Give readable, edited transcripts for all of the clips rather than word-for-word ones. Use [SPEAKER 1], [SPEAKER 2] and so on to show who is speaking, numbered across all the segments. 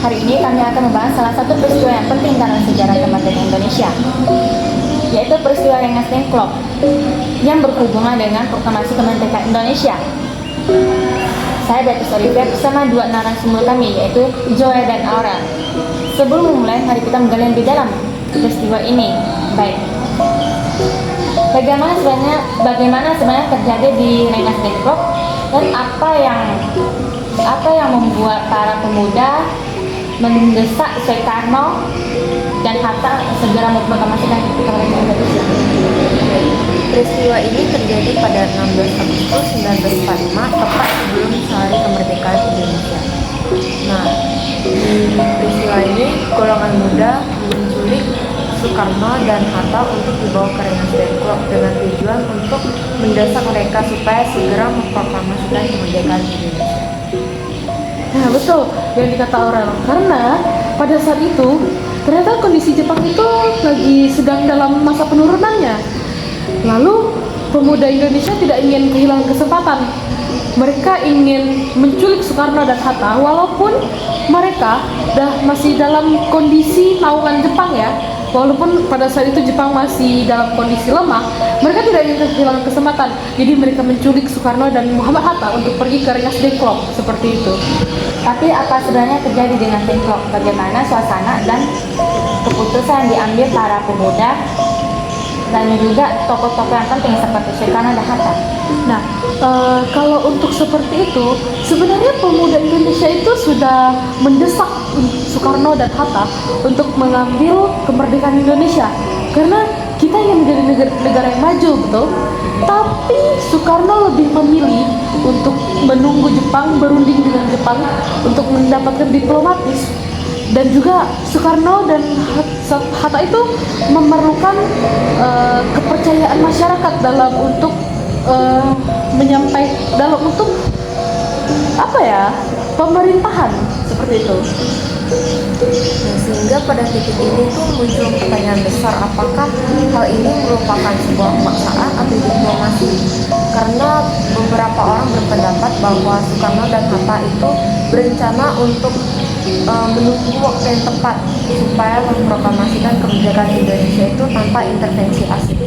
[SPEAKER 1] Hari ini kami akan membahas salah satu peristiwa yang penting dalam sejarah kemerdekaan Indonesia, yaitu peristiwa Rengas Dengklok yang berhubungan dengan proklamasi kemerdekaan Indonesia. Saya Beatrice Olivia bersama dua narasumber kami, yaitu Joy dan Aura. Sebelum memulai, mari kita menggali lebih dalam peristiwa ini. Baik, bagaimana sebenarnya terjadi di Rengas Dengklok dan apa yang membuat para pemuda mendesak Soekarno dan Hatta segera memproklamasikan kemerdekaan Indonesia.
[SPEAKER 2] Peristiwa ini terjadi pada 16 Agustus 1945, tepat sebelum sehari kemerdekaan Indonesia. Nah, di peristiwa ini golongan muda menculik Soekarno dan Hatta untuk dibawa ke Rengas Dengklok dengan tujuan untuk mendesak mereka supaya segera memproklamasikan kemerdekaan Indonesia.
[SPEAKER 3] Nah betul yang dikata Aurel, karena pada saat itu ternyata kondisi Jepang itu lagi sedang dalam masa penurunannya. Lalu pemuda Indonesia tidak ingin kehilangan kesempatan. Mereka ingin menculik Soekarno dan Hatta walaupun mereka masih dalam kondisi naungan Jepang ya. Walaupun pada saat itu Jepang masih dalam kondisi lemah, mereka tidak ingin kehilangan kesempatan. Jadi mereka menculik Soekarno dan Muhammad Hatta untuk pergi ke Rengas Dengklok, seperti itu.
[SPEAKER 1] Tapi apa sebenarnya terjadi dengan Dengklok? Bagaimana suasana dan keputusan yang diambil para pemuda dan juga tokoh-tokoh yang penting seperti Soekarno dan Hatta?
[SPEAKER 3] Nah, kalau untuk seperti itu, sebenarnya pemuda Indonesia itu sudah mendesak Soekarno dan Hatta untuk mengambil kemerdekaan Indonesia, karena kita ingin menjadi negara yang maju, betul? Tapi Soekarno lebih memilih untuk menunggu Jepang, berunding dengan Jepang untuk mendapatkan diplomatis. Dan juga Soekarno dan Hatta itu memerlukan kepercayaan masyarakat dalam untuk dalam untuk pemerintahan seperti itu.
[SPEAKER 2] Nah, sehingga pada titik ini tuh muncul pertanyaan besar, apakah hal ini merupakan sebuah pemaksaan atau diplomasi? Karena beberapa orang berpendapat bahwa Soekarno dan Hatta itu berencana untuk menunggu waktu yang tepat supaya memproklamasikan kemerdekaan Indonesia itu tanpa intervensi asing.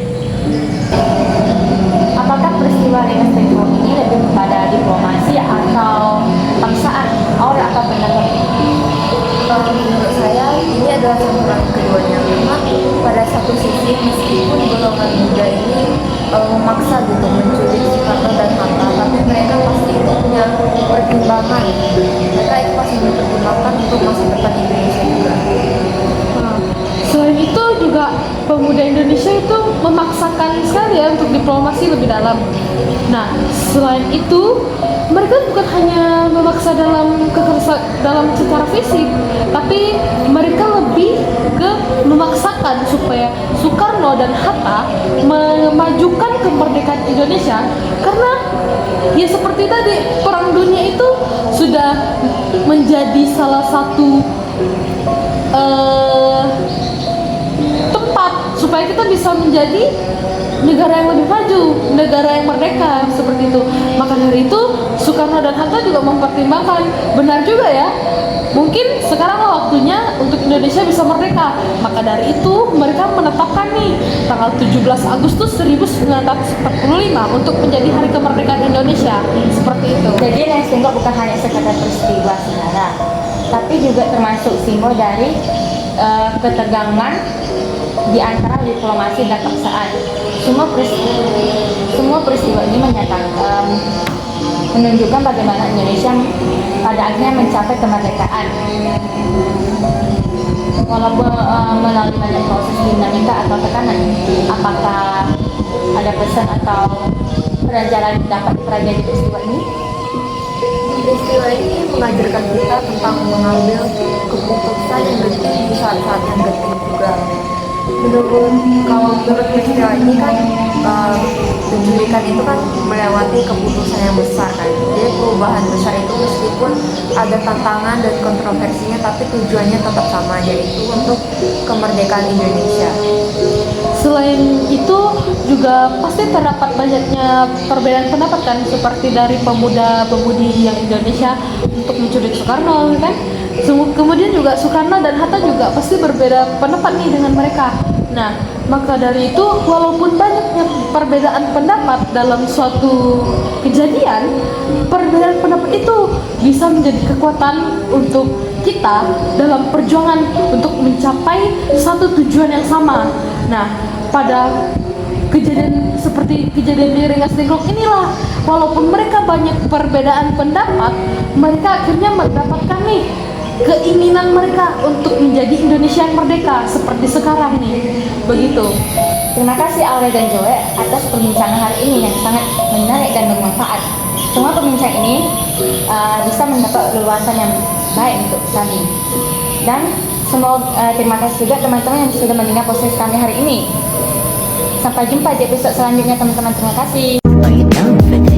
[SPEAKER 1] Apakah peristiwa Rengas Dengklok ini lebih kepada diplomasi atau paksaan? Aura, apa pendapat?
[SPEAKER 2] Menurut saya ini adalah campuran keduanya, karena pada satu sisi meskipun golongan muda ini memaksa gitu menculik Soekarno dan Hatta, tapi mereka pasti punya pertimbangan. Mereka itu pasti mempertimbangkan untuk masa depan Indonesia juga.
[SPEAKER 3] Selain itu juga pemuda Indonesia itu memaksakan sekali ya untuk diplomasi lebih dalam. Nah, selain itu mereka bukan hanya memaksa dalam secara fisik, tapi mereka lebih ke memaksakan supaya Soekarno dan Hatta memajukan kemerdekaan Indonesia, karena ya seperti tadi, Perang Dunia itu sudah menjadi salah satu tempat supaya kita bisa menjadi negara yang lebih maju, negara yang merdeka, seperti itu. Maka dari itu Soekarno dan Hatta juga mempertimbangkan, benar juga ya, mungkin sekarang waktunya untuk Indonesia bisa merdeka. Maka dari itu mereka menetapkan nih tanggal 17 Agustus 1945 untuk menjadi hari kemerdekaan Indonesia, seperti itu.
[SPEAKER 1] Jadi Rengas Dengklok bukan hanya sekedar peristiwa sejarah, tapi juga termasuk simbol dari ketegangan di antara diplomasi dan paksaan. Semua peristiwa ini menunjukkan bagaimana Indonesia pada akhirnya mencapai kemerdekaan. Walaupun melalui banyak proses dinamika atau tekanan, apakah ada pesan atau pelajaran yang dapat dipelajari peristiwa ini?
[SPEAKER 2] Peristiwa ini mengajarkan kita tentang mengambil keputusan yang genting di saat-saat yang genting juga. Menurut peristiwa ini kan penculikan itu kan melewati keputusan yang besar kan. Jadi perubahan besar itu meskipun ada tantangan dan kontroversinya, tapi tujuannya tetap sama, yaitu untuk kemerdekaan Indonesia.
[SPEAKER 3] Selain itu juga pasti terdapat banyaknya perbedaan pendapat kan, seperti dari pemuda-pemudi yang Indonesia untuk menculik Soekarno kan. Kemudian juga Soekarno dan Hatta juga pasti berbeda pendapat nih dengan mereka. Nah, maka dari itu walaupun banyaknya perbedaan pendapat dalam suatu kejadian, perbedaan pendapat itu bisa menjadi kekuatan untuk kita dalam perjuangan untuk mencapai satu tujuan yang sama. Nah, pada kejadian seperti kejadian di Rengas Dengklok inilah, walaupun mereka banyak perbedaan pendapat, mereka akhirnya mendapatkan nih keinginan mereka untuk menjadi Indonesia yang merdeka seperti sekarang nih. Begitu.
[SPEAKER 1] Terima kasih Aurel dan Joe atas perbincangan hari ini yang sangat menarik dan bermanfaat. Semoga perbincangan ini bisa mendapat leluasan yang baik untuk kami. Dan semoga terima kasih juga teman-teman yang sudah mendengar proses kami hari ini. Sampai jumpa di episode selanjutnya teman-teman. Terima kasih.
[SPEAKER 4] Are you down for this?